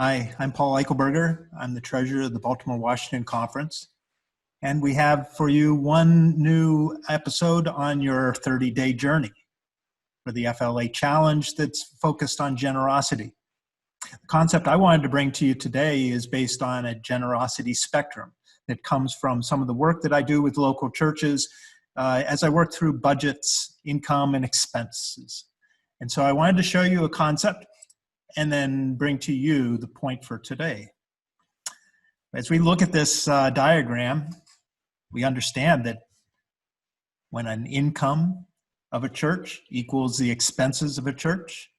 Hi, I'm Paul Eichelberger. I'm the treasurer of the Baltimore-Washington Conference. And we have for you one new episode on your 30-day journey for the FLA Challenge that's focused on generosity. The concept I wanted to bring to you today is based on a generosity spectrum that comes from some of the work that I do with local churches as I work through budgets, income, and expenses. And so I wanted to show you a concept and then bring to you the point for today. As we look at this diagram, we understand that when an income of a church equals the expenses of a church,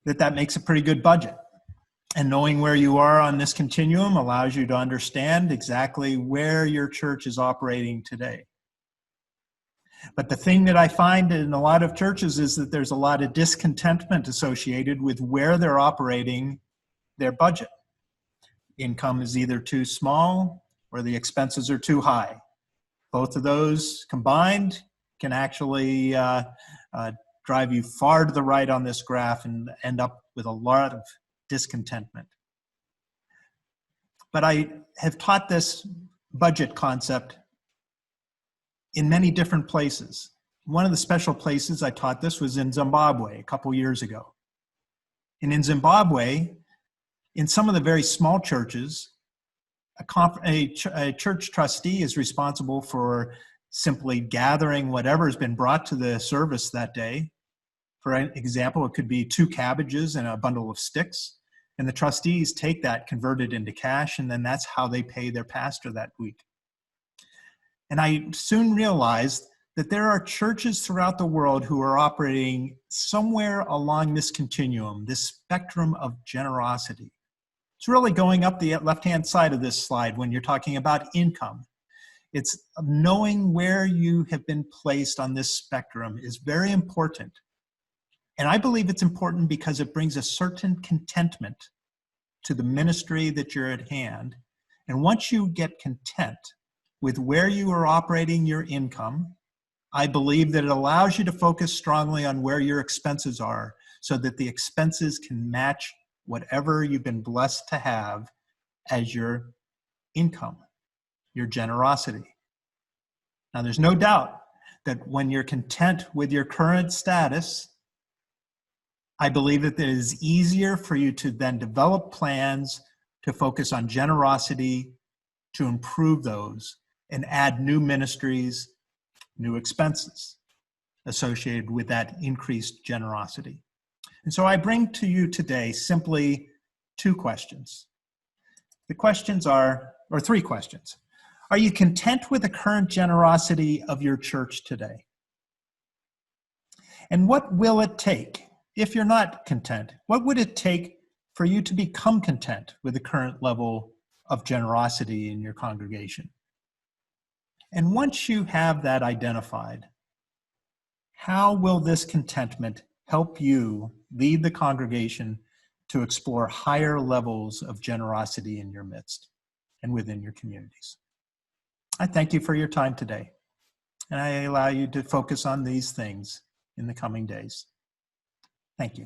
that makes a pretty good budget. And knowing where you are on this continuum allows you to understand exactly where your church is operating today. But the thing that I find in a lot of churches is that there's a lot of discontentment associated with where they're operating their budget. Income is either too small or the expenses are too high. Both of those combined can actually drive you far to the right on this graph and end up with a lot of discontentment. But I have taught this budget concept in many different places. One of the special places I taught this was in Zimbabwe a couple years ago. And in Zimbabwe, in some of the very small churches, a church trustee is responsible for simply gathering whatever's been brought to the service that day. For example, it could be 2 cabbages and a bundle of sticks. And the trustees take that, convert it into cash, and then that's how they pay their pastor that week. And I soon realized that there are churches throughout the world who are operating somewhere along this continuum, this spectrum of generosity. It's really going up the left-hand side of this slide when you're talking about income. It's knowing where you have been placed on this spectrum is very important. And I believe it's important because it brings a certain contentment to the ministry that you're at hand. And once you get content with where you are operating your income, I believe that it allows you to focus strongly on where your expenses are so that the expenses can match whatever you've been blessed to have as your income, your generosity. Now, there's no doubt that when you're content with your current status, I believe that it is easier for you to then develop plans to focus on generosity, to improve those, and add new ministries, new expenses associated with that increased generosity. And so I bring to you today simply 2 questions. The questions are, or 3 questions. Are you content with the current generosity of your church today? And what will it take if you're not content? What would it take for you to become content with the current level of generosity in your congregation? And once you have that identified, how will this contentment help you lead the congregation to explore higher levels of generosity in your midst and within your communities? I thank you for your time today, and I allow you to focus on these things in the coming days. Thank you.